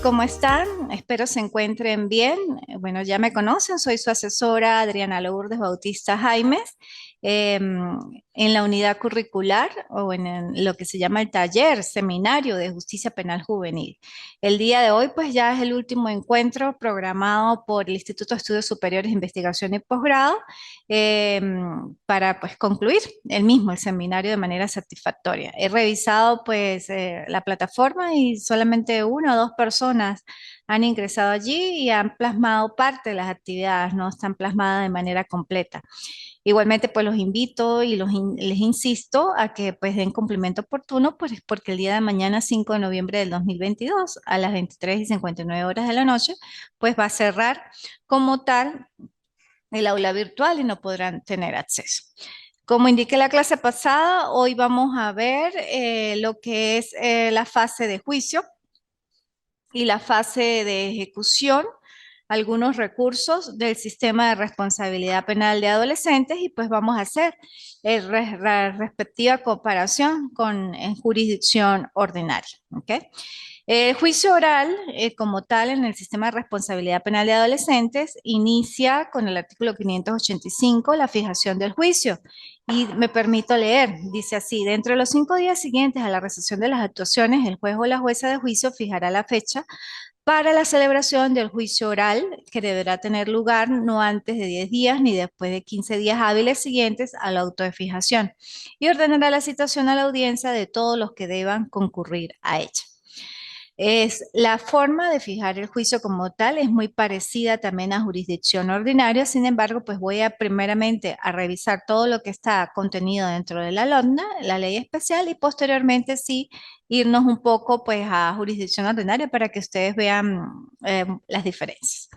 ¿cómo están? Espero se encuentren bien. Bueno, ya me conocen, soy su asesora Adriana Lourdes Bautista Jaimes. En la unidad curricular o lo que se llama el taller, seminario de justicia penal juvenil. El día de hoy, pues ya es el último encuentro programado por el Instituto de Estudios Superiores de Investigación y Posgrado para pues concluir el mismo, el seminario de manera satisfactoria. He revisado pues la plataforma y solamente una o dos personas han ingresado allí y han plasmado parte de las actividades, no están plasmadas de manera completa. Igualmente, pues los invito y les insisto a que pues den cumplimiento oportuno, pues porque el día de mañana, 5 de noviembre del 2022, a las 23:59 horas de la noche, pues va a cerrar como tal el aula virtual y no podrán tener acceso. Como indiqué la clase pasada, hoy vamos a ver lo que es la fase de juicio y la fase de ejecución, algunos recursos del sistema de responsabilidad penal de adolescentes y pues vamos a hacer la respectiva comparación con jurisdicción ordinaria. ¿Okay? El juicio oral, como tal, en el sistema de responsabilidad penal de adolescentes, inicia con el artículo 585, la fijación del juicio. Y me permito leer, dice así: dentro de los 5 días siguientes a la recepción de las actuaciones, el juez o la jueza de juicio fijará la fecha para la celebración del juicio oral, que deberá tener lugar no antes de 10 días ni después de 15 días hábiles siguientes al auto de fijación, y ordenará la citación a la audiencia de todos los que deban concurrir a ella. Es la forma de fijar el juicio como tal, es muy parecida también a jurisdicción ordinaria. Sin embargo, pues voy a primeramente a revisar todo lo que está contenido dentro de la LONDA, la ley especial, y posteriormente sí irnos un poco pues a jurisdicción ordinaria para que ustedes vean las diferencias.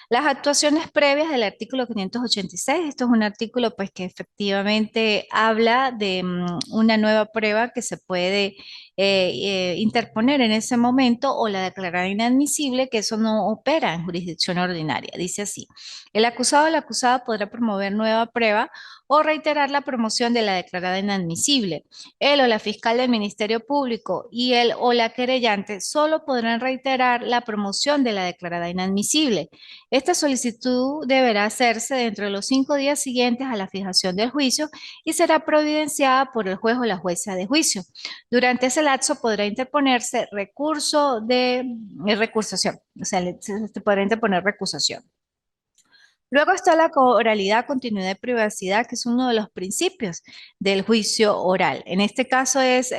Las actuaciones previas del artículo 586, esto es un artículo pues que efectivamente habla de una nueva prueba que se puede interponer en ese momento o la declarar inadmisible, que eso no opera en jurisdicción ordinaria. Dice así: el acusado o la acusada podrá promover nueva prueba o reiterar la promoción de la declarada inadmisible. Él o la fiscal del Ministerio Público y él o la querellante solo podrán reiterar la promoción de la declarada inadmisible. Esta solicitud deberá hacerse dentro de los 5 días siguientes a la fijación del juicio y será providenciada por el juez o la jueza de juicio. Durante ese lapso podrá interponerse recurso de recusación, o sea, se podrá interponer recusación. Luego está la oralidad, continuidad y privacidad, que es uno de los principios del juicio oral. En este caso es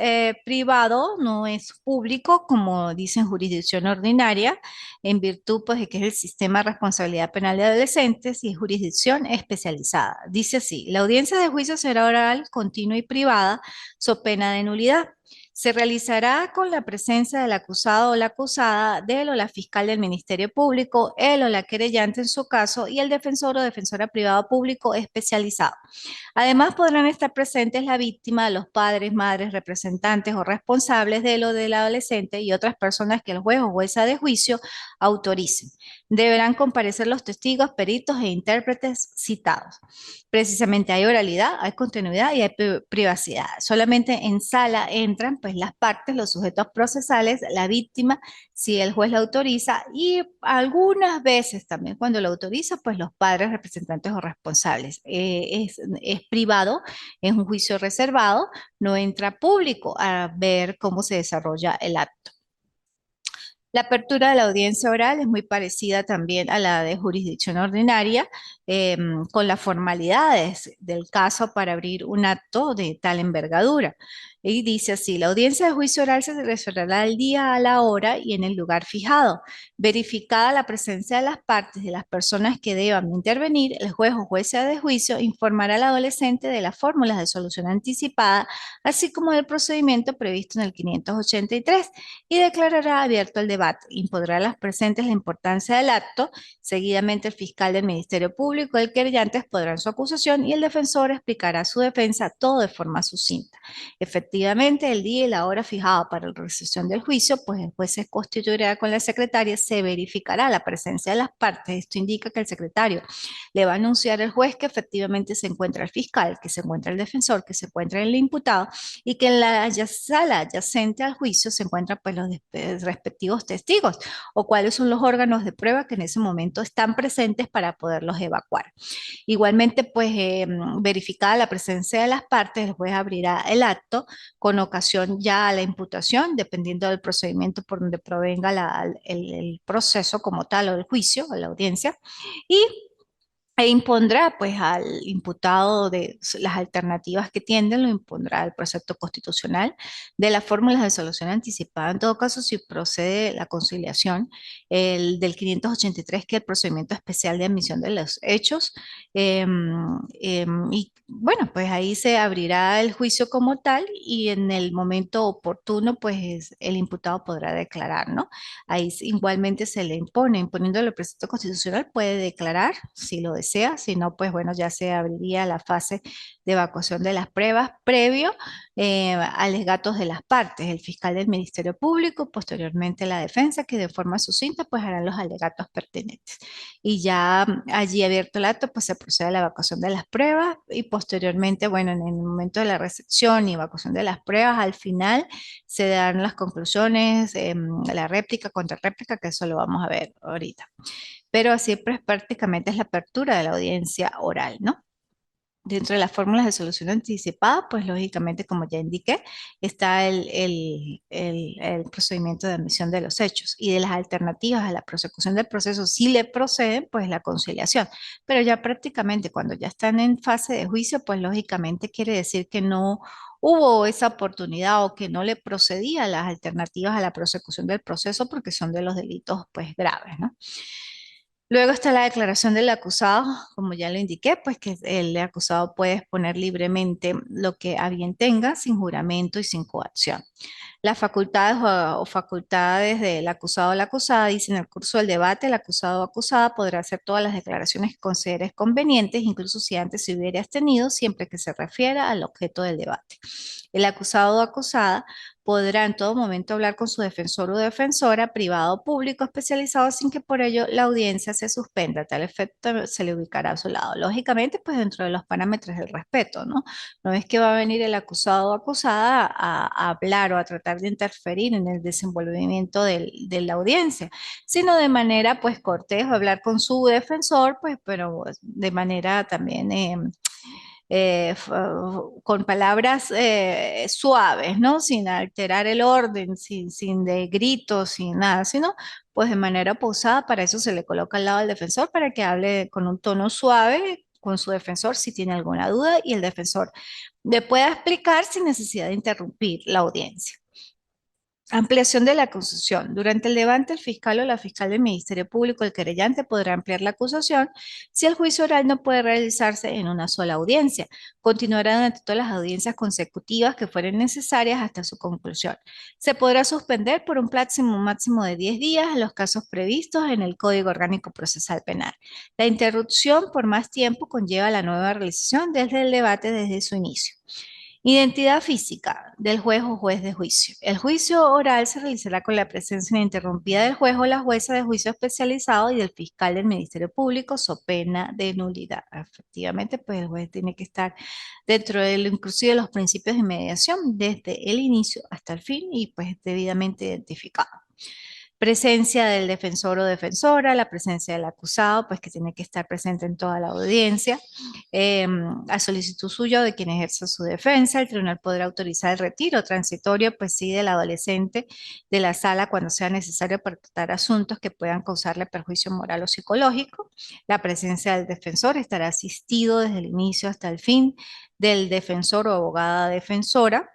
privado, no es público, como dice en jurisdicción ordinaria, en virtud pues, de que es el sistema de responsabilidad penal de adolescentes y jurisdicción especializada. Dice así: la audiencia de juicio será oral, continua y privada, so pena de nulidad. Se realizará con la presencia del acusado o la acusada, de él o la fiscal del Ministerio Público, él o la querellante en su caso, y el defensor o defensora privado público especializado. Además, podrán estar presentes la víctima, los padres, madres, representantes o responsables de lo del adolescente y otras personas que el juez o jueza de juicio autoricen. Deberán comparecer los testigos, peritos e intérpretes citados. Precisamente hay oralidad, hay continuidad y hay privacidad. Solamente en sala entran pues las partes, los sujetos procesales, la víctima, si el juez la autoriza, y algunas veces también cuando lo autoriza, pues los padres, representantes o responsables. Es privado, es un juicio reservado, no entra público a ver cómo se desarrolla el acto. La apertura de la audiencia oral es muy parecida también a la de jurisdicción ordinaria, con las formalidades del caso para abrir un acto de tal envergadura. Y dice así: la audiencia de juicio oral se realizará al día, a la hora y en el lugar fijado. Verificada la presencia de las partes, de las personas que deban intervenir, el juez o jueza de juicio informará al adolescente de las fórmulas de solución anticipada, así como del procedimiento previsto en el 583, y declarará abierto el debate. Impondrá a las presentes la importancia del acto. Seguidamente, el fiscal del Ministerio Público, el querellante, expondrá su acusación y el defensor explicará su defensa, todo de forma sucinta. Efectivamente, efectivamente el día y la hora fijada para la recepción del juicio, pues el juez se constituirá con la secretaria, se verificará la presencia de las partes. Esto indica que el secretario le va a anunciar al juez que efectivamente se encuentra el fiscal, que se encuentra el defensor, que se encuentra el imputado y que en la sala adyacente al juicio se encuentran pues los respectivos testigos o cuáles son los órganos de prueba que en ese momento están presentes para poderlos evacuar. Igualmente, pues verificada la presencia de las partes, el juez abrirá el acto con ocasión ya a la imputación, dependiendo del procedimiento por donde provenga el proceso como tal o el juicio o la audiencia, y impondrá pues al imputado de las alternativas que tienden, lo impondrá el precepto constitucional de las fórmulas de solución anticipada. En todo caso, si procede la conciliación, el del 583, que es el procedimiento especial de admisión de los hechos, y bueno, pues ahí se abrirá el juicio como tal y en el momento oportuno, pues el imputado podrá declarar, ¿no? Ahí igualmente se le impone, imponiéndole el precepto constitucional, puede declarar si lo desea, si no, pues bueno, ya se abriría la fase de evacuación de las pruebas previo alegatos de las partes, el fiscal del Ministerio Público, posteriormente la defensa, que de forma sucinta pues harán los alegatos pertinentes. Y ya allí abierto el acto, pues se procede a la evacuación de las pruebas y posteriormente, bueno, en el momento de la recepción y evacuación de las pruebas, al final se dan las conclusiones, la réplica, contrarréplica, que eso lo vamos a ver ahorita. Pero así pues prácticamente es la apertura de la audiencia oral, ¿no? Dentro de las fórmulas de solución anticipada, pues lógicamente, como ya indiqué, está el procedimiento de admisión de los hechos y de las alternativas a la prosecución del proceso, si le proceden, pues la conciliación. Pero ya prácticamente cuando ya están en fase de juicio, pues lógicamente quiere decir que no hubo esa oportunidad o que no le procedía las alternativas a la prosecución del proceso porque son de los delitos pues graves, ¿no? Luego está la declaración del acusado, como ya lo indiqué, pues que el acusado puede exponer libremente lo que a bien tenga, sin juramento y sin coacción. Las facultades o facultades del acusado o la acusada dice en el curso del debate, el acusado o acusada podrá hacer todas las declaraciones que considere convenientes, incluso si antes se hubiera abstenido, siempre que se refiera al objeto del debate. El acusado o acusada podrá en todo momento hablar con su defensor o defensora, privado o público especializado, sin que por ello la audiencia se suspenda. A tal efecto se le ubicará a su lado. Lógicamente, pues dentro de los parámetros del respeto, ¿no? No es que va a venir el acusado o acusada a hablar o a tratar de interferir en el desenvolvimiento de la audiencia, sino de manera, pues, cortés, hablar con su defensor, pues, pero de manera también con palabras suaves, ¿no? Sin alterar el orden, sin de gritos, sin nada, sino pues de manera pausada. Para eso se le coloca al lado del defensor para que hable con un tono suave con su defensor si tiene alguna duda y el defensor le pueda explicar sin necesidad de interrumpir la audiencia. Ampliación de la acusación. Durante el debate, el fiscal o la fiscal del Ministerio Público, el querellante, podrá ampliar la acusación si el juicio oral no puede realizarse en una sola audiencia. Continuará durante todas las audiencias consecutivas que fueren necesarias hasta su conclusión. Se podrá suspender por un máximo de 10 días en los casos previstos en el Código Orgánico Procesal Penal. La interrupción por más tiempo conlleva la nueva realización desde el debate desde su inicio. Identidad física del juez o juez de juicio. El juicio oral se realizará con la presencia ininterrumpida del juez o la jueza de juicio especializado y del fiscal del Ministerio Público, so pena de nulidad. Efectivamente, pues el juez tiene que estar dentro de lo inclusive de los principios de mediación desde el inicio hasta el fin y pues debidamente identificado. Presencia del defensor o defensora, la presencia del acusado, pues que tiene que estar presente en toda la audiencia. A solicitud suya o de quien ejerza su defensa, el tribunal podrá autorizar el retiro transitorio, pues sí, del adolescente de la sala cuando sea necesario para tratar asuntos que puedan causarle perjuicio moral o psicológico. La presencia del defensor estará asistido desde el inicio hasta el fin del defensor o abogada defensora.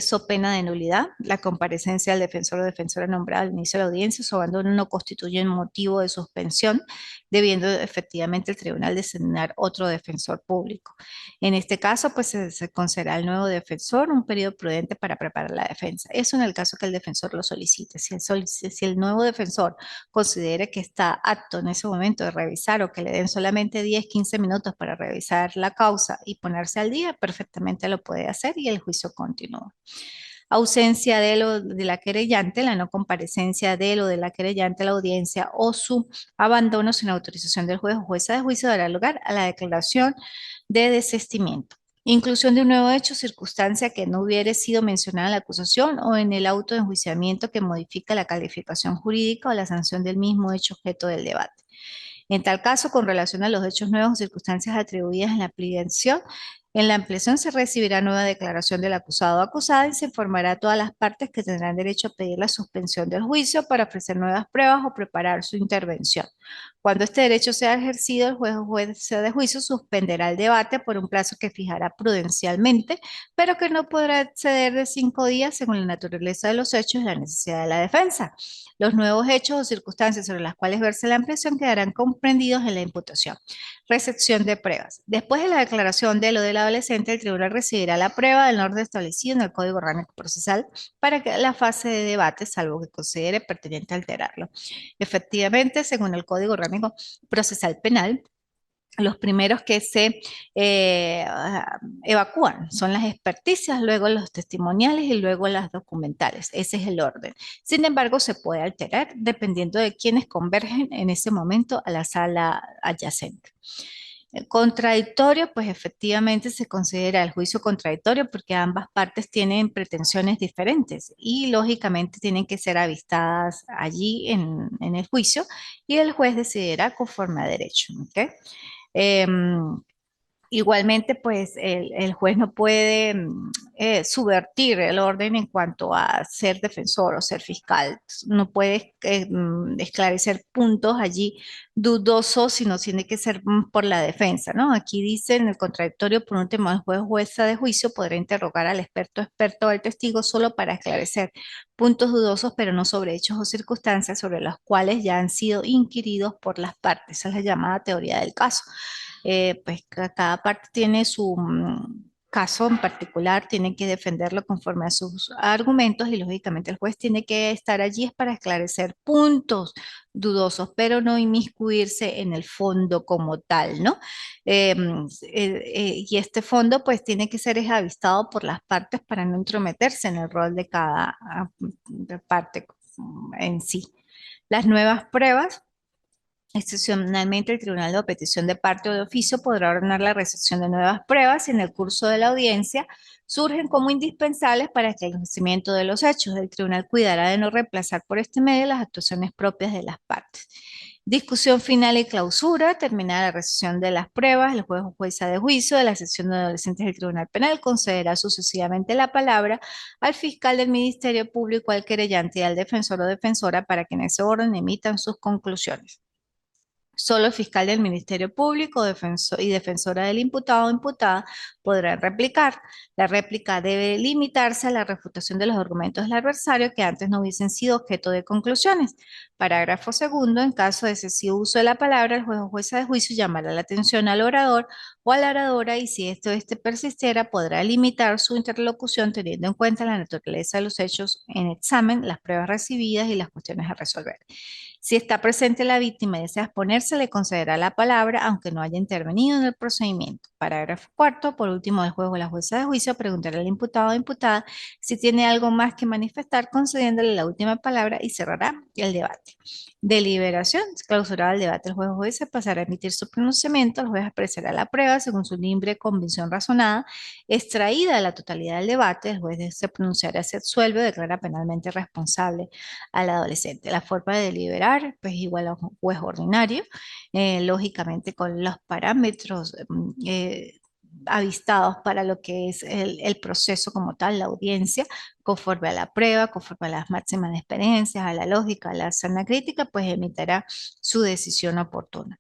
so pena de nulidad. La comparecencia del defensor o defensora nombrada al inicio de la audiencia, su abandono no constituye un motivo de suspensión, debiendo efectivamente el tribunal designar otro defensor público. En este caso, pues se concederá al nuevo defensor un periodo prudente para preparar la defensa. Eso en el caso que el defensor lo solicite. Si el nuevo defensor considere que está apto en ese momento de revisar o que le den solamente 10, 15 minutos para revisar la causa y ponerse al día, perfectamente lo puede hacer y el juicio continúa. Ausencia de la querellante, la no comparecencia de lo de la querellante a la audiencia o su abandono sin autorización del juez o jueza de juicio dará lugar a la declaración de desistimiento. Inclusión de un nuevo hecho, circunstancia que no hubiere sido mencionada en la acusación o en el auto de enjuiciamiento que modifica la calificación jurídica o la sanción del mismo hecho objeto del debate. En tal caso, con relación a los hechos nuevos o circunstancias atribuidas en la ampliación se recibirá nueva declaración del acusado o acusada y se informará a todas las partes que tendrán derecho a pedir la suspensión del juicio para ofrecer nuevas pruebas o preparar su intervención. Cuando este derecho sea ejercido, el juez o jueza de juicio suspenderá el debate por un plazo que fijará prudencialmente, pero que no podrá exceder de 5 días según la naturaleza de los hechos y la necesidad de la defensa. Los nuevos hechos o circunstancias sobre las cuales verse la ampliación quedarán comprendidos en la imputación. Recepción de pruebas. Después de la declaración de lo del adolescente, el tribunal recibirá la prueba del orden establecido en el Código Orgánico Procesal para que la fase de debate, salvo que considere pertinente alterarlo. Efectivamente, según el Código Orgánico Procesal Penal, los primeros que se evacúan son las experticias, luego los testimoniales y luego las documentales. Ese es el orden. Sin embargo, se puede alterar dependiendo de quienes convergen en ese momento a la sala adyacente. Contradictorio, pues efectivamente se considera el juicio contradictorio porque ambas partes tienen pretensiones diferentes y lógicamente tienen que ser avistadas allí en el juicio y el juez decidirá conforme a derecho. ¿Okay? Em, Igualmente, pues el juez no puede subvertir el orden en cuanto a ser defensor o ser fiscal. No puede esclarecer puntos allí dudosos, sino tiene que ser por la defensa, ¿no? Aquí dice en el contradictorio, por último, el juez o jueza de juicio podrá interrogar al experto o al testigo solo para esclarecer puntos dudosos, pero no sobre hechos o circunstancias sobre los cuales ya han sido inquiridos por las partes. Esa es la llamada teoría del caso. Pues cada parte tiene su caso en particular, tiene que defenderlo conforme a sus argumentos y lógicamente el juez tiene que estar allí es para esclarecer puntos dudosos, pero no inmiscuirse en el fondo como tal, ¿no? Y este fondo pues tiene que ser avistado por las partes para no entrometerse en el rol de cada parte en sí. Las nuevas pruebas. Excepcionalmente, el tribunal de petición de parte o de oficio podrá ordenar la recepción de nuevas pruebas si en el curso de la audiencia surgen como indispensables para el esclarecimiento de los hechos. El tribunal cuidará de no reemplazar por este medio las actuaciones propias de las partes. Discusión final y clausura. Terminada la recepción de las pruebas, el juez o jueza de juicio de la sección de adolescentes del Tribunal Penal concederá sucesivamente la palabra al fiscal del Ministerio Público, al querellante y al defensor o defensora para que en ese orden emitan sus conclusiones. Solo el fiscal del Ministerio Público y defensora del imputado o imputada podrán replicar. La réplica debe limitarse a la refutación de los argumentos del adversario que antes no hubiesen sido objeto de conclusiones. Parágrafo segundo. En caso de excesivo uso de la palabra, el juez o jueza de juicio llamará la atención al orador o a la oradora y si este persistiera, podrá limitar su interlocución teniendo en cuenta la naturaleza de los hechos en examen, las pruebas recibidas y las cuestiones a resolver. Si está presente la víctima y desea exponerse, le concederá la palabra, aunque no haya intervenido en el procedimiento. Parágrafo cuarto. Por último, el juez o la jueza de juicio preguntará al imputado o imputada si tiene algo más que manifestar, concediéndole la última palabra y cerrará el debate. Deliberación. Clausurado el debate, el juez o jueza pasará a emitir su pronunciamiento. El juez apreciará la prueba según su libre convicción razonada, extraída de la totalidad del debate. El juez se pronunciará si absuelve o declara penalmente responsable al adolescente. La forma de deliberar, pues igual a un juez ordinario, lógicamente con los parámetros avistados para lo que es el proceso como tal, la audiencia, conforme a la prueba, conforme a las máximas experiencias, a la lógica, a la sana crítica, pues emitirá su decisión oportuna.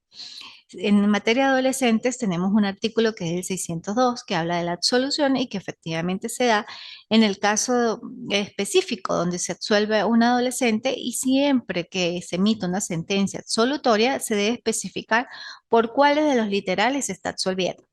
en materia de adolescentes tenemos un artículo que es el 602 que habla de la absolución y que efectivamente se da en el caso específico donde se absuelve a un adolescente y siempre que se emite una sentencia absolutoria se debe especificar por cuáles de los literales se está absolviendo.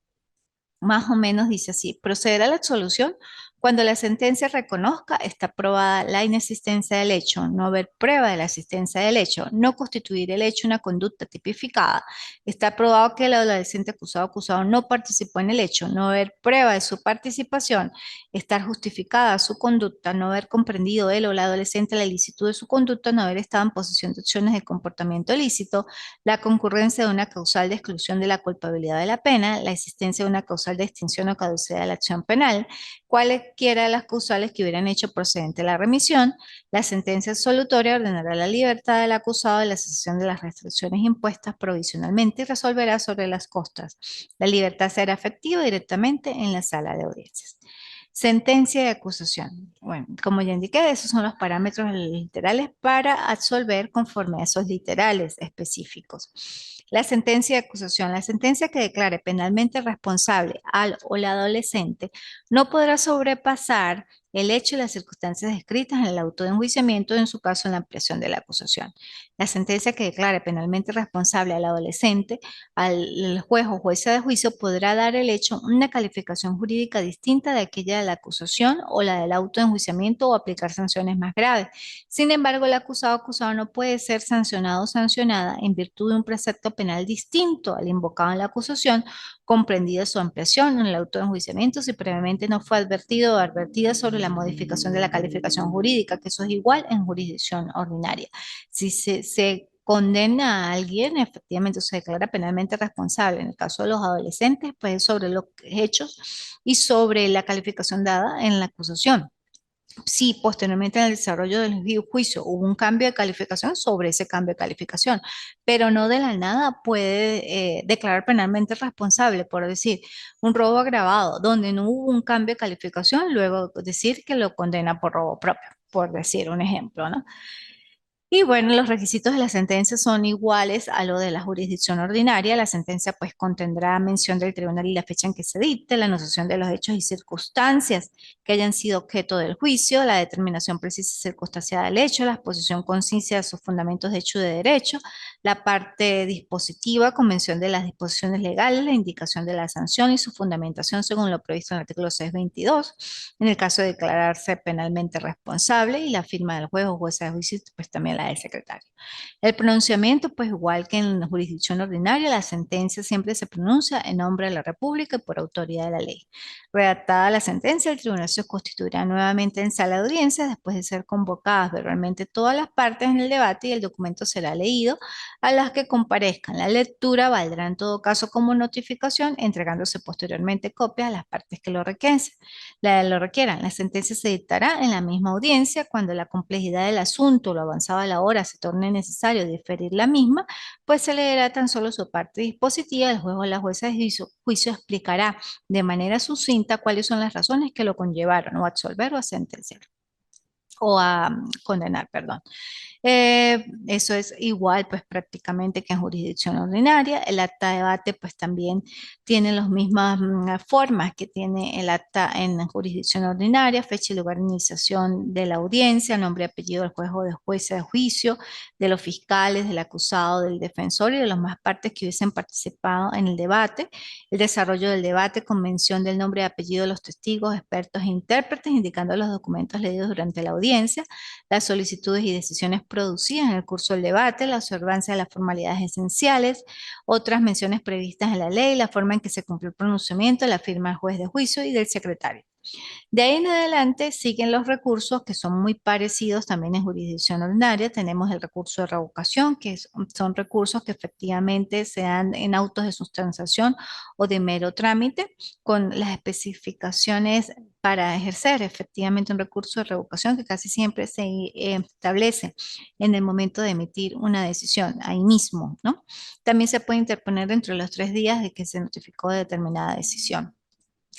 Más o menos dice así, procederá a la absolución cuando la sentencia reconozca está probada la inexistencia del hecho, no haber prueba de la existencia del hecho, no constituir el hecho una conducta tipificada, está probado que el adolescente acusado o acusado no participó en el hecho, no haber prueba de su participación, estar justificada su conducta, no haber comprendido él o la adolescente la ilicitud de su conducta, no haber estado en posesión de acciones de comportamiento ilícito, la concurrencia de una causal de exclusión de la culpabilidad de la pena, la existencia de una causal de extinción o caducidad de la acción penal, cualesquiera de las causales que hubieran hecho procedente la remisión, la sentencia absolutoria ordenará la libertad del acusado de la cesación de las restricciones impuestas provisionalmente y resolverá sobre las costas. La libertad será efectiva directamente en la sala de audiencias. Sentencia de acusación. Bueno, como ya indiqué, esos son los parámetros literales para absolver conforme a esos literales específicos. La sentencia de acusación. La sentencia que declare penalmente responsable al o la adolescente no podrá sobrepasar el hecho y las circunstancias descritas en el auto de enjuiciamiento, en su caso en la ampliación de la acusación. La sentencia que declare penalmente responsable al adolescente, al juez o jueza de juicio podrá dar el hecho una calificación jurídica distinta de aquella de la acusación o la del auto de enjuiciamiento o aplicar sanciones más graves. Sin embargo, el acusado o acusado no puede ser sancionado o sancionada en virtud de un precepto penal distinto al invocado en la acusación, comprendida su ampliación en el auto de enjuiciamiento si previamente no fue advertido o advertida sobre la modificación de la calificación jurídica, que eso es igual en jurisdicción ordinaria. Si se condena a alguien, efectivamente se declara penalmente responsable. En el caso de los adolescentes, pues sobre los hechos y sobre la calificación dada en la acusación. Si posteriormente en el desarrollo del juicio hubo un cambio de calificación, sobre ese cambio de calificación, pero no de la nada puede declarar penalmente responsable, por decir, un robo agravado, donde no hubo un cambio de calificación, luego decir que lo condena por robo propio, por decir un ejemplo, ¿no? Y bueno, los requisitos de la sentencia son iguales a lo de la jurisdicción ordinaria. La sentencia pues contendrá mención del tribunal y la fecha en que se dicte, la anotación de los hechos y circunstancias que hayan sido objeto del juicio, la determinación precisa y circunstanciada del hecho, la exposición concisa de sus fundamentos de hecho y de derecho, la parte dispositiva, convención de las disposiciones legales, la indicación de la sanción y su fundamentación según lo previsto en el artículo 622. En el caso de declararse penalmente responsable y la firma del juez o jueza de juicio, pues también la del secretario. El pronunciamiento, pues igual que en la jurisdicción ordinaria, la sentencia siempre se pronuncia en nombre de la República y por autoridad de la ley. Redactada la sentencia, el tribunal se constituirá nuevamente en sala de audiencia después de ser convocadas verbalmente todas las partes en el debate y el documento será leído a las que comparezcan. La lectura valdrá en todo caso como notificación, entregándose posteriormente copias a las partes que lo requieran. La sentencia se dictará en la misma audiencia cuando la complejidad del asunto o lo avanzado de la hora se torne necesario diferir la misma, pues se leerá tan solo su parte dispositiva, el juez o la jueza de juicio explicará de manera sucinta cuáles son las razones que lo conllevaron o a absolver o a sentenciar o a condenar, perdón. Eso es igual, pues prácticamente que en jurisdicción ordinaria. El acta de debate, pues también tiene las mismas formas que tiene el acta en jurisdicción ordinaria, fecha y lugar de iniciación de la audiencia, nombre y apellido del juez o de jueza de juicio, de los fiscales, del acusado, del defensor y de las más partes que hubiesen participado en el debate. El desarrollo del debate con mención del nombre y apellido de los testigos, expertos e intérpretes, indicando los documentos leídos durante la audiencia, las solicitudes y decisiones producidas en el curso del debate, la observancia de las formalidades esenciales, otras menciones previstas en la ley, la forma en que se cumplió el pronunciamiento, la firma del juez de juicio y del secretario. De ahí en adelante siguen los recursos que son muy parecidos también en jurisdicción ordinaria. Tenemos el recurso de revocación, que son recursos que efectivamente se dan en autos de sustanciación o de mero trámite, con las especificaciones para ejercer efectivamente un recurso de revocación que casi siempre se establece en el momento de emitir una decisión, ahí mismo, ¿no? También se puede interponer dentro de los 3 días de que se notificó determinada decisión.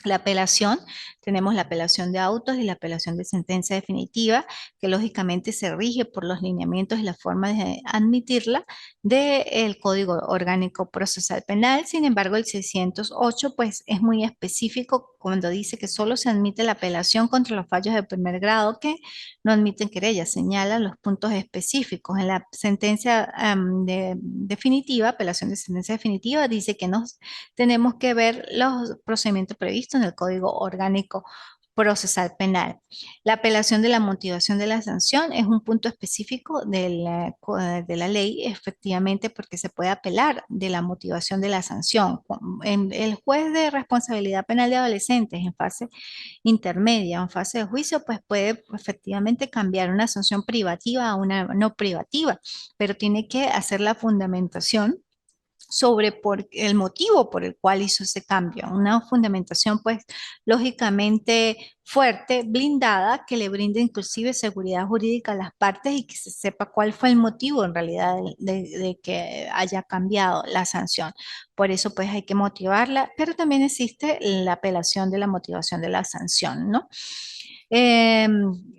La apelación, tenemos la apelación de autos y la apelación de sentencia definitiva, que lógicamente se rige por los lineamientos y la forma de admitirla del Código Orgánico Procesal Penal. Sin embargo, el 608 pues es muy específico cuando dice que solo se admite la apelación contra los fallos de primer grado que no admiten querella. Señala los puntos específicos. En la sentencia definitiva, apelación de sentencia definitiva, dice que no tenemos que ver los procedimientos previstos en el Código Orgánico Procesal Penal. La apelación de la motivación de la sanción es un punto específico de la ley, efectivamente, porque se puede apelar de la motivación de la sanción. El juez de responsabilidad penal de adolescentes en fase intermedia o en fase de juicio, pues puede efectivamente cambiar una sanción privativa a una no privativa, pero tiene que hacer la fundamentación sobre el motivo por el cual hizo ese cambio. Una fundamentación, pues, lógicamente fuerte, blindada, que le brinde inclusive seguridad jurídica a las partes y que se sepa cuál fue el motivo en realidad de que haya cambiado la sanción. Por eso, pues, hay que motivarla, pero también existe la apelación de la motivación de la sanción, ¿no? Eh,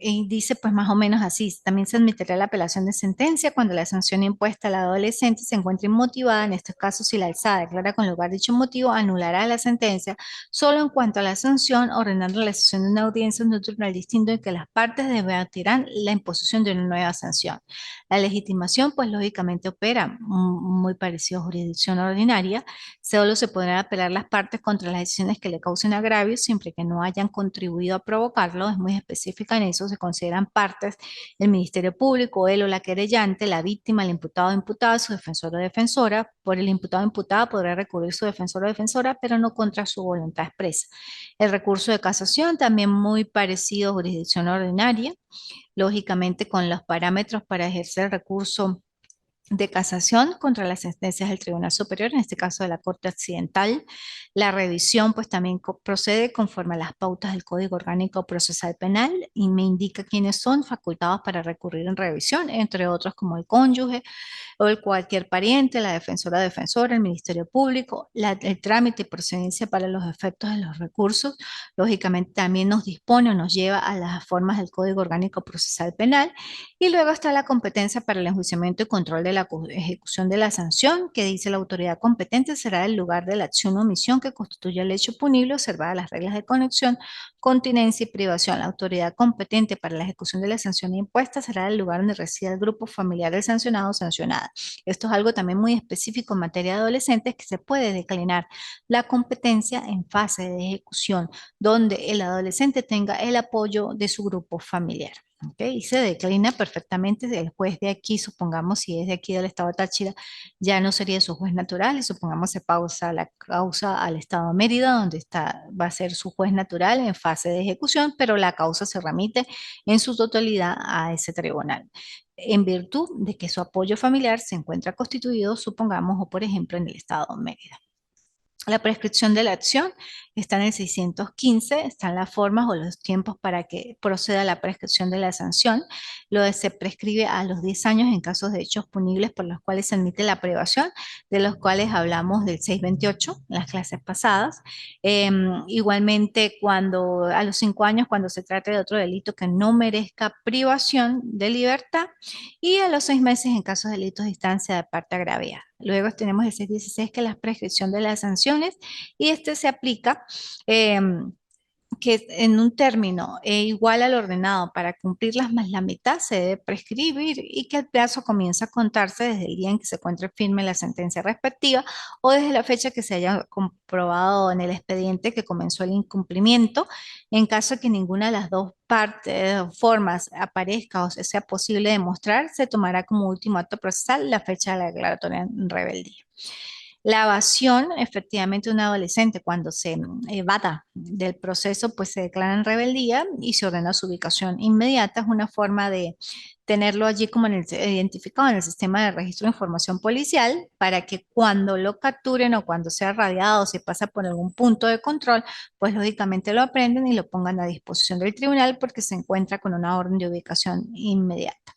y dice pues más o menos así, también se admitirá la apelación de sentencia cuando la sanción impuesta al adolescente se encuentre inmotivada. En estos casos, si la alzada declara con lugar dicho motivo, anulará la sentencia solo en cuanto a la sanción, ordenando la sesión de una audiencia en un tribunal distinto en que las partes debatirán la imposición de una nueva sanción. La legitimación pues lógicamente opera muy parecido a jurisdicción ordinaria. Solo se podrán apelar las partes contra las decisiones que le causen agravio siempre que no hayan contribuido a provocarlo. Es muy específica en eso. Se consideran partes el Ministerio Público, él o la querellante, la víctima, el imputado o imputada, su defensor o defensora. Por el imputado o imputada podrá recurrir su defensor o defensora, pero no contra su voluntad expresa. El recurso de casación, también muy parecido a jurisdicción ordinaria, lógicamente con los parámetros para ejercer el recurso de casación contra las sentencias del Tribunal Superior, en este caso de la Corte Occidental. La revisión pues también procede conforme a las pautas del Código Orgánico Procesal Penal y me indica quiénes son facultados para recurrir en revisión, entre otros como el cónyuge, o el cualquier pariente, la defensora o defensora, el Ministerio Público, el trámite y procedencia para los efectos de los recursos, lógicamente también nos dispone o nos lleva a las formas del Código Orgánico Procesal Penal, y luego está la competencia para el enjuiciamiento y control de la ejecución de la sanción, que dice la autoridad competente será el lugar de la acción o omisión que constituya el hecho punible, observadas las reglas de conexión, continencia y privación. La autoridad competente para la ejecución de la sanción impuesta será el lugar donde resida el grupo familiar del sancionado o sancionada. Esto es algo también muy específico en materia de adolescentes, que se puede declinar la competencia en fase de ejecución, donde el adolescente tenga el apoyo de su grupo familiar. ¿Okay? Y se declina perfectamente el juez de aquí, supongamos si es de aquí del estado de Táchira, ya no sería su juez natural, y supongamos se pausa la causa al estado de Mérida, donde está, va a ser su juez natural en fase de ejecución, pero la causa se remite en su totalidad a ese tribunal, en virtud de que su apoyo familiar se encuentra constituido, supongamos, o por ejemplo, en el estado de Mérida. La prescripción de la acción está en el 615, están las formas o los tiempos para que proceda la prescripción de la sanción. Se prescribe a los 10 años en casos de hechos punibles por los cuales se admite la privación, de los cuales hablamos del 628 en las clases pasadas. Igualmente, cuando a los 5 años, cuando se trate de otro delito que no merezca privación de libertad, y a los 6 meses en casos de delitos de instancia de parte agraviada. Luego tenemos el 616, que es la prescripción de las sanciones, y este se aplica que en un término igual al ordenado para cumplirlas más la mitad se debe prescribir, y que el plazo comienza a contarse desde el día en que se encuentre firme la sentencia respectiva o desde la fecha que se haya comprobado en el expediente que comenzó el incumplimiento. En caso de que ninguna de las dos partes o formas aparezca o sea posible demostrar, se tomará como último acto procesal la fecha de la declaratoria en rebeldía. La evasión, efectivamente, un adolescente cuando se evada del proceso, pues se declara en rebeldía y se ordena su ubicación inmediata. Es una forma de tenerlo allí como identificado en el sistema de registro de información policial, para que cuando lo capturen o cuando sea radiado o se pasa por algún punto de control, pues lógicamente lo aprenden y lo pongan a disposición del tribunal porque se encuentra con una orden de ubicación inmediata.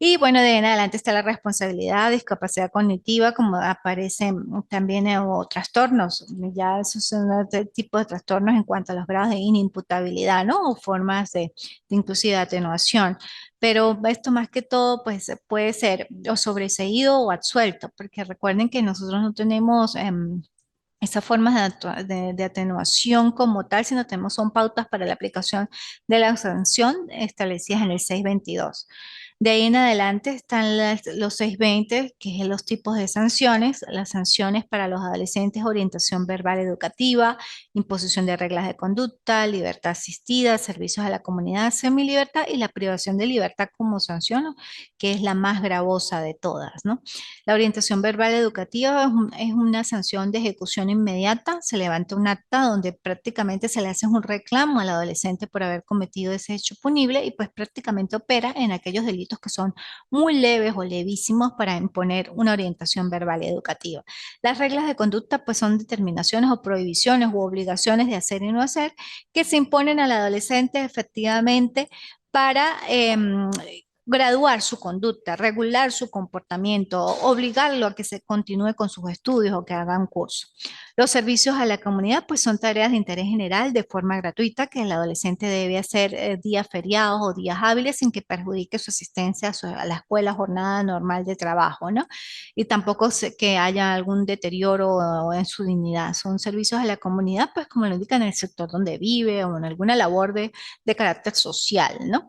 Y bueno, de ahí en adelante está la responsabilidad, discapacidad cognitiva, como aparecen también o trastornos. Ya esos son otro tipo de trastornos en cuanto a los grados de inimputabilidad, ¿no? O formas de inclusive atenuación. Pero esto más que todo, pues puede ser o sobreseído o absuelto, porque recuerden que nosotros no tenemos esas formas de atenuación como tal, sino tenemos son pautas para la aplicación de la sanción establecidas en el 622. De ahí en adelante están los 620, que es los tipos de sanciones, las sanciones para los adolescentes, orientación verbal educativa, imposición de reglas de conducta, libertad asistida, servicios a la comunidad, semilibertad y la privación de libertad como sanción, ¿no? Que es la más gravosa de todas, ¿no? La orientación verbal educativa es una sanción de ejecución inmediata. Se levanta un acta donde prácticamente se le hace un reclamo al adolescente por haber cometido ese hecho punible y pues prácticamente opera en aquellos delitos que son muy leves o levísimos para imponer una orientación verbal educativa. Las reglas de conducta pues son determinaciones o prohibiciones u obligaciones de hacer y no hacer que se imponen al adolescente efectivamente para graduar su conducta, regular su comportamiento, obligarlo a que se continúe con sus estudios o que haga un curso. Los servicios a la comunidad pues son tareas de interés general de forma gratuita que el adolescente debe hacer días feriados o días hábiles sin que perjudique su asistencia a la escuela, jornada normal de trabajo, ¿no? Y tampoco que haya algún deterioro en su dignidad. Son servicios a la comunidad, pues como lo indica en el sector donde vive o en alguna labor de carácter social, ¿no?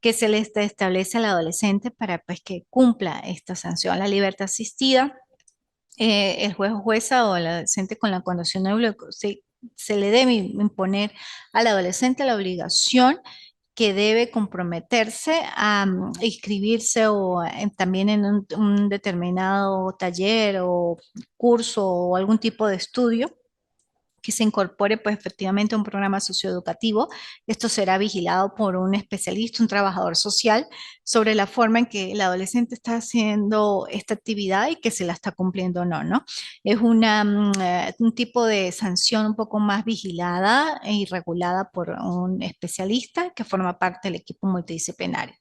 Que se le establece al adolescente para pues, que cumpla esta sanción. La libertad asistida, el juez o jueza o el adolescente con la condición de se le debe imponer al adolescente la obligación que debe comprometerse a inscribirse o también en un determinado taller o curso o algún tipo de estudio que se incorpore pues efectivamente a un programa socioeducativo. Esto será vigilado por un especialista, un trabajador social, sobre la forma en que el adolescente está haciendo esta actividad y que se la está cumpliendo o no, ¿no? Es un tipo de sanción un poco más vigilada y regulada por un especialista que forma parte del equipo multidisciplinario.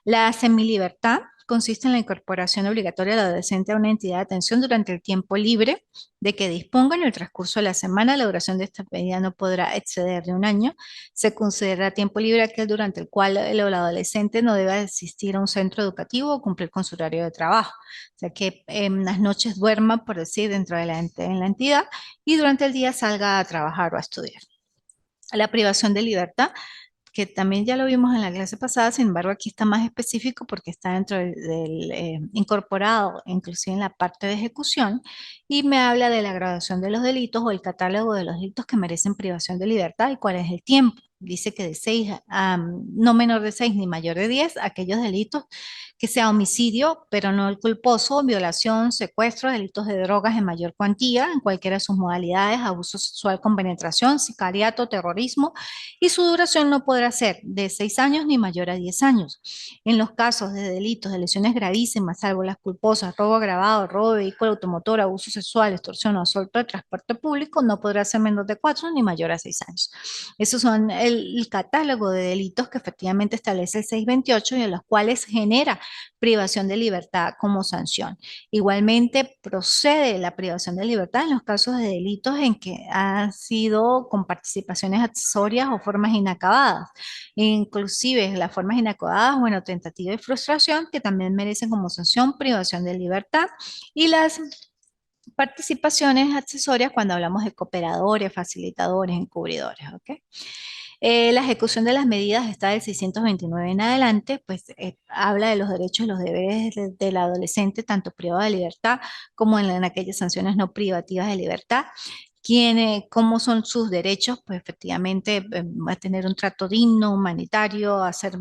La semilibertad consiste en la incorporación obligatoria del adolescente a una entidad de atención durante el tiempo libre de que disponga en el transcurso de la semana. La duración de esta medida no podrá exceder de un año. Se considera tiempo libre aquel durante el cual el adolescente no debe asistir a un centro educativo o cumplir con su horario de trabajo. O sea, que en las noches duerma, por decir, dentro de en la entidad y durante el día salga a trabajar o a estudiar. La privación de libertad que también ya lo vimos en la clase pasada, sin embargo aquí está más específico porque está dentro incorporado, inclusive en la parte de ejecución, y me habla de la graduación de los delitos o el catálogo de los delitos que merecen privación de libertad y cuál es el tiempo. Dice que de 6 a no menor de 6 ni mayor de 10, aquellos delitos que sea homicidio, pero no el culposo, violación, secuestro, delitos de drogas en mayor cuantía, en cualquiera de sus modalidades, abuso sexual con penetración, sicariato, terrorismo, y su duración no podrá ser de 6 años ni mayor a 10 años. En los casos de delitos de lesiones gravísimas, salvo las culposas, robo agravado, robo de vehículo automotor, abuso sexual, extorsión o asalto de transporte público, no podrá ser menor de 4 ni mayor a 6 años. Esos son el catálogo de delitos que efectivamente establece el 628 y en los cuales genera privación de libertad como sanción. Igualmente procede la privación de libertad en los casos de delitos en que ha sido con participaciones accesorias o formas inacabadas. Inclusive las formas inacabadas, bueno, tentativa y frustración, que también merecen como sanción privación de libertad. Y las participaciones accesorias cuando hablamos de cooperadores, facilitadores, encubridores, ¿ok? La ejecución de las medidas está del 629 en adelante, pues habla de los derechos y los deberes del adolescente, tanto privado de libertad como en aquellas sanciones no privativas de libertad. ¿Cómo son sus derechos? Pues efectivamente va a tener un trato digno, humanitario, a ser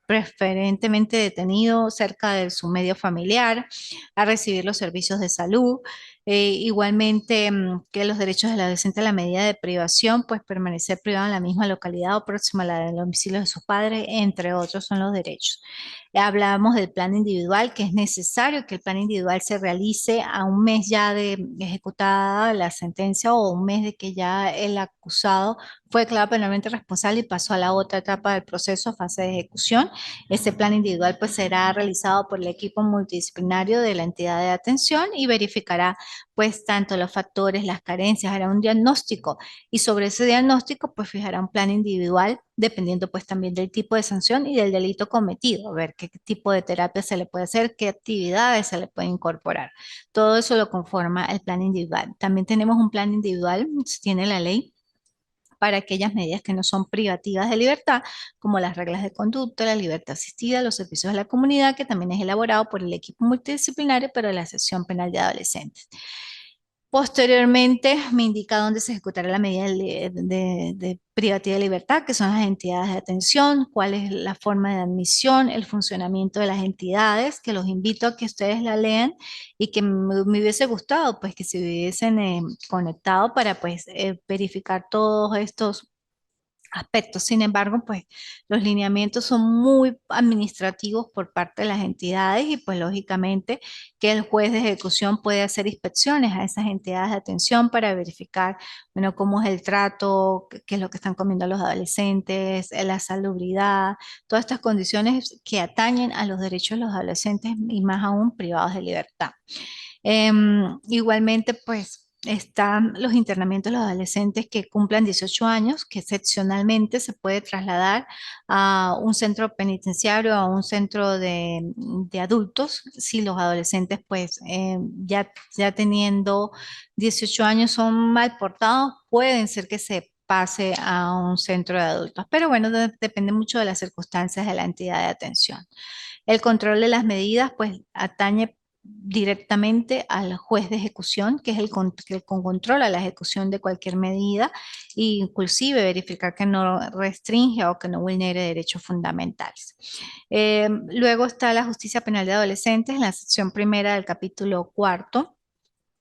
preferentemente detenido cerca de su medio familiar, a recibir los servicios de salud. Igualmente, que los derechos del adolescente a la medida de privación, pues permanecer privado en la misma localidad o próxima a la del domicilio de sus padres, entre otros son los derechos. Hablábamos del plan individual, que es necesario que el plan individual se realice a un mes ya de ejecutada la sentencia o un mes de que ya el acusado fue declarado penalmente responsable y pasó a la otra etapa del proceso, fase de ejecución. Este plan individual pues será realizado por el equipo multidisciplinario de la entidad de atención y verificará pues tanto los factores, las carencias, hará un diagnóstico y sobre ese diagnóstico pues fijará un plan individual dependiendo pues también del tipo de sanción y del delito cometido, a ver qué tipo de terapia se le puede hacer, qué actividades se le puede incorporar. Todo eso lo conforma el plan individual. También tenemos un plan individual, tiene la ley para aquellas medidas que no son privativas de libertad, como las reglas de conducta, la libertad asistida, los servicios de la comunidad, que también es elaborado por el equipo multidisciplinario, pero de la sección penal de adolescentes. Posteriormente me indica dónde se ejecutará la medida de privativa de libertad, que son las entidades de atención, cuál es la forma de admisión, el funcionamiento de las entidades, que los invito a que ustedes la lean y que me hubiese gustado pues que se hubiesen conectado para pues verificar todos estos aspectos. Sin embargo, pues los lineamientos son muy administrativos por parte de las entidades y pues lógicamente que el juez de ejecución puede hacer inspecciones a esas entidades de atención para verificar, bueno, cómo es el trato, qué es lo que están comiendo los adolescentes, la salubridad, todas estas condiciones que atañen a los derechos de los adolescentes y más aún privados de libertad. Igualmente, pues están los internamientos de los adolescentes que cumplan 18 años, que excepcionalmente se puede trasladar a un centro penitenciario, a un centro de adultos, si los adolescentes, pues ya teniendo 18 años son mal portados, pueden ser que se pase a un centro de adultos. Pero bueno, depende mucho de las circunstancias de la entidad de atención. El control de las medidas, pues, atañe directamente al juez de ejecución, que es que controla la ejecución de cualquier medida, e inclusive verificar que no restringe o que no vulnere derechos fundamentales. Luego está la justicia penal de adolescentes, en la sección primera del capítulo cuarto,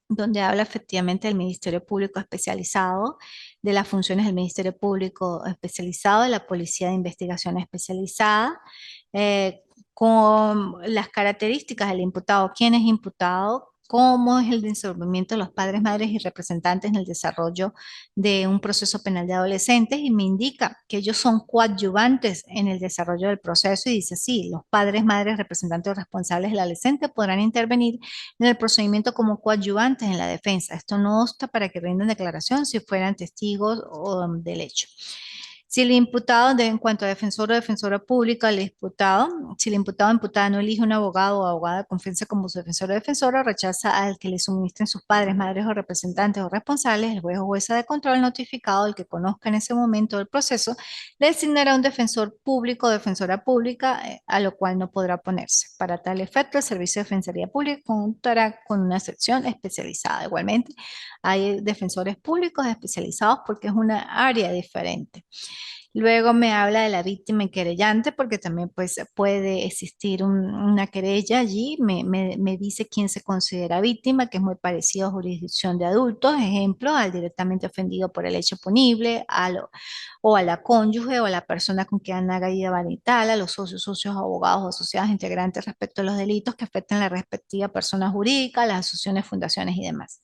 donde habla efectivamente del Ministerio Público Especializado, de las funciones del Ministerio Público Especializado, de la Policía de Investigación Especializada, eh, con las características del imputado, quién es imputado, cómo es el desenvolvimiento de los padres, madres y representantes en el desarrollo de un proceso penal de adolescentes y me indica que ellos son coadyuvantes en el desarrollo del proceso y dice, sí, los padres, madres, representantes o responsables del adolescente podrán intervenir en el procedimiento como coadyuvantes en la defensa. Esto no obsta para que rindan declaración si fueran testigos del hecho. Si el imputado, en cuanto a defensor o defensora pública, el imputado, si el imputado o imputada no elige un abogado o abogada de confianza como su defensor o defensora, rechaza al que le suministren sus padres, madres o representantes o responsables, el juez o jueza de control notificado, el que conozca en ese momento del proceso, le asignará un defensor público o defensora pública, a lo cual no podrá oponerse. Para tal efecto, el Servicio de Defensoría Pública contará con una sección especializada. Igualmente, hay defensores públicos especializados porque es una área diferente. Luego me habla de la víctima y querellante, porque también pues, puede existir una querella allí. Me dice quién se considera víctima, que es muy parecido a jurisdicción de adultos. Ejemplo, al directamente ofendido por el hecho punible, o a la cónyuge o a la persona con quien haga vida marital, a los socios, abogados o asociados integrantes respecto a los delitos que afecten a la respectiva persona jurídica, las asociaciones, fundaciones y demás.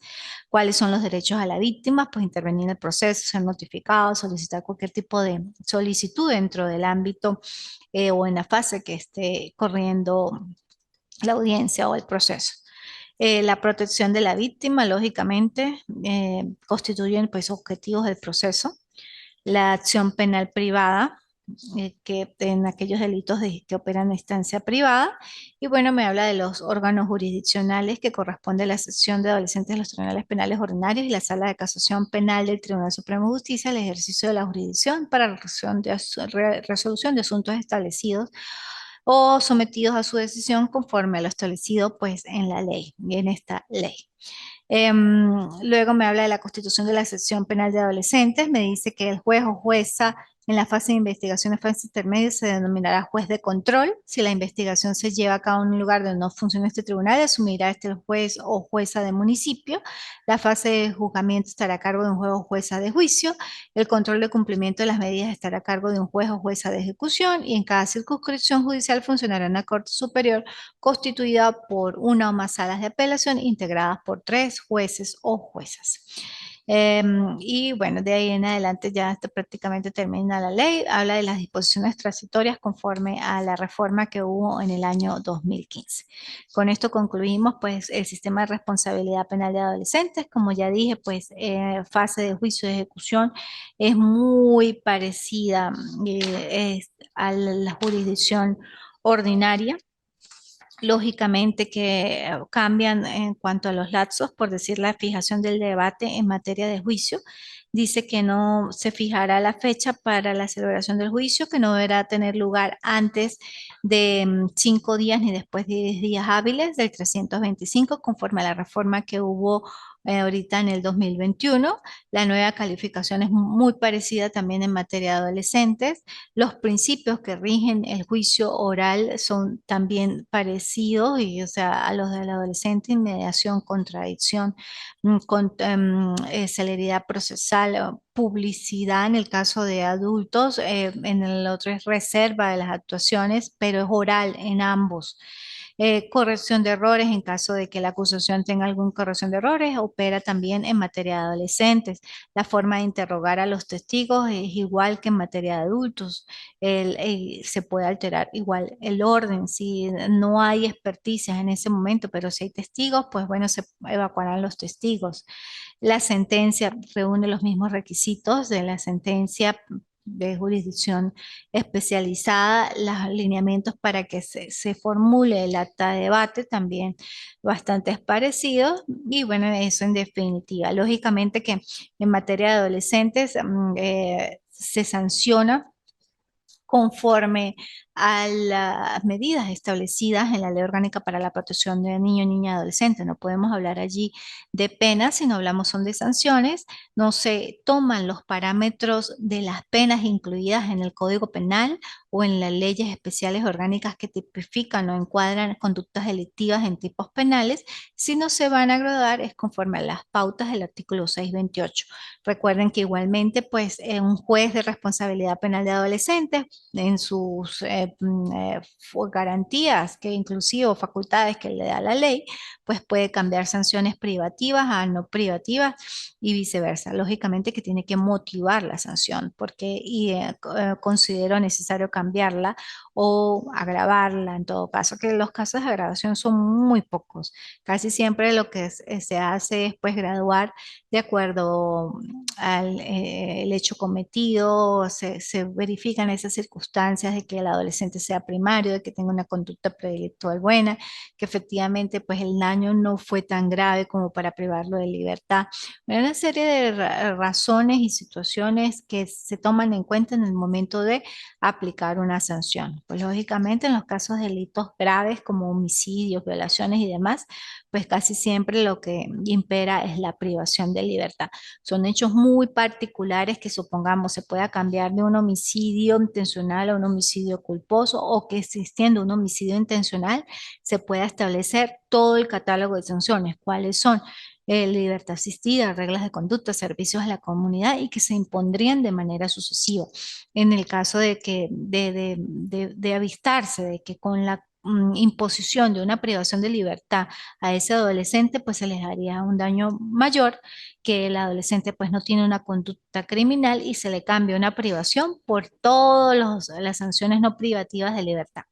¿Cuáles son los derechos a la víctima? Pues intervenir en el proceso, ser notificado, solicitar cualquier tipo de solicitud dentro del ámbito o en la fase que esté corriendo la audiencia o el proceso. La protección de la víctima, lógicamente, constituyen pues objetivos del proceso. La acción penal privada, que en aquellos delitos que operan a instancia privada. Y bueno, me habla de los órganos jurisdiccionales que corresponde a la sección de adolescentes de los tribunales penales ordinarios y la sala de casación penal del Tribunal Supremo de Justicia, el ejercicio de la jurisdicción para la resolución de asuntos establecidos o sometidos a su decisión conforme a lo establecido pues en la ley, en esta ley. Luego me habla de la constitución de la sección penal de adolescentes, me dice que el juez o jueza en la fase de investigación de fase intermedia se denominará juez de control. Si la investigación se lleva a cabo en un lugar donde no funciona este tribunal, asumirá este el juez o jueza de municipio. La fase de juzgamiento estará a cargo de un juez o jueza de juicio. El control de cumplimiento de las medidas estará a cargo de un juez o jueza de ejecución y en cada circunscripción judicial funcionará una corte superior constituida por una o más salas de apelación integradas por 3 jueces o juezas. Y bueno, de ahí en adelante ya esto prácticamente termina la ley. Habla de las disposiciones transitorias conforme a la reforma que hubo en el año 2015. Con esto concluimos pues el sistema de responsabilidad penal de adolescentes. Como ya dije, pues fase de juicio de ejecución es muy parecida a la jurisdicción ordinaria. Lógicamente que cambian en cuanto a los lapsos, por decir la fijación del debate en materia de juicio. Dice que no se fijará la fecha para la celebración del juicio, que no deberá tener lugar antes de 5 días ni después de 10 días hábiles del 325, conforme a la reforma que hubo ahorita en el 2021. La nueva calificación es muy parecida también en materia de adolescentes. Los principios que rigen el juicio oral son también parecidos, y, o sea, a los del adolescente: inmediación, contradicción, celeridad procesal, publicidad en el caso de adultos, en el otro es reserva de las actuaciones, pero es oral en ambos. Corrección de errores en caso de que la acusación tenga alguna corrección de errores, opera también en materia de adolescentes. La forma de interrogar a los testigos es igual que en materia de adultos. Se puede alterar igual el orden. Si no hay experticias en ese momento, pero si hay testigos, pues bueno, se evacuarán los testigos. La sentencia reúne los mismos requisitos de la sentencia de jurisdicción especializada. Los lineamientos para que se formule el acta de debate también bastante parecidos. Y bueno, eso en definitiva. Lógicamente que en materia de adolescentes se sanciona conforme a las medidas establecidas en la Ley Orgánica para la Protección de Niños, Niñas y Adolescentes. No podemos hablar allí de penas, sino hablamos son de sanciones. No se toman los parámetros de las penas incluidas en el Código Penal o en las leyes especiales orgánicas que tipifican o encuadran conductas delictivas en tipos penales, sino se van a graduar es conforme a las pautas del artículo 628. Recuerden que igualmente, pues, un juez de responsabilidad penal de adolescentes, en sus garantías, que inclusive o facultades que le da la ley, pues puede cambiar sanciones privativas a no privativas y viceversa. Lógicamente que tiene que motivar la sanción, porque considero necesario cambiarla o agravarla en todo caso, que los casos de agravación son muy pocos. Casi siempre lo que se hace es pues graduar de acuerdo al el hecho cometido. Se verifican esas circunstancias de que el adolescente sea primario, de que tenga una conducta predelictual buena, que efectivamente pues el daño no fue tan grave como para privarlo de libertad. Hay una serie de razones y situaciones que se toman en cuenta en el momento de aplicar una sanción. Pues lógicamente en los casos de delitos graves como homicidios, violaciones y demás, pues casi siempre lo que impera es la privación de libertad. Son hechos muy particulares que, supongamos, se pueda cambiar de un homicidio intencional a un homicidio culposo, o que existiendo un homicidio intencional se pueda establecer todo el catálogo de sanciones. ¿Cuáles son? Libertad asistida, reglas de conducta, servicios a la comunidad, y que se impondrían de manera sucesiva. En el caso de que de avistarse de que con la imposición de una privación de libertad a ese adolescente, pues se les haría un daño mayor, que el adolescente pues no tiene una conducta criminal y se le cambia una privación por todas las sanciones no privativas de libertad,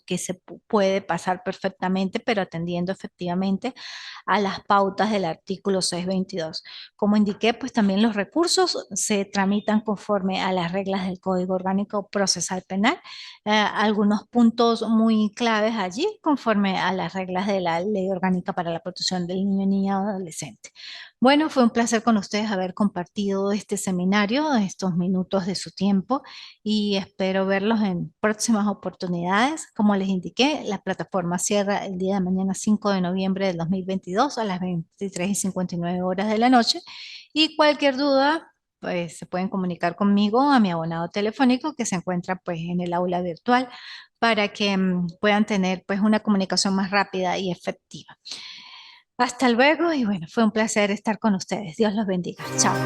que se puede pasar perfectamente, pero atendiendo efectivamente a las pautas del artículo 622. Como indiqué, pues también los recursos se tramitan conforme a las reglas del Código Orgánico Procesal Penal. Algunos puntos muy claves allí, conforme a las reglas de la Ley Orgánica para la Protección del Niño, Niña o Adolescente. Bueno, fue un placer con ustedes haber compartido este seminario, estos minutos de su tiempo, y espero verlos en próximas oportunidades. Como les indiqué, la plataforma cierra el día de mañana, 5 de noviembre del 2022, a las 23:59 horas de la noche, y cualquier duda, pues se pueden comunicar conmigo a mi abonado telefónico, que se encuentra pues en el aula virtual, para que puedan tener pues una comunicación más rápida y efectiva. Hasta luego, y bueno, fue un placer estar con ustedes. Dios los bendiga. Chao.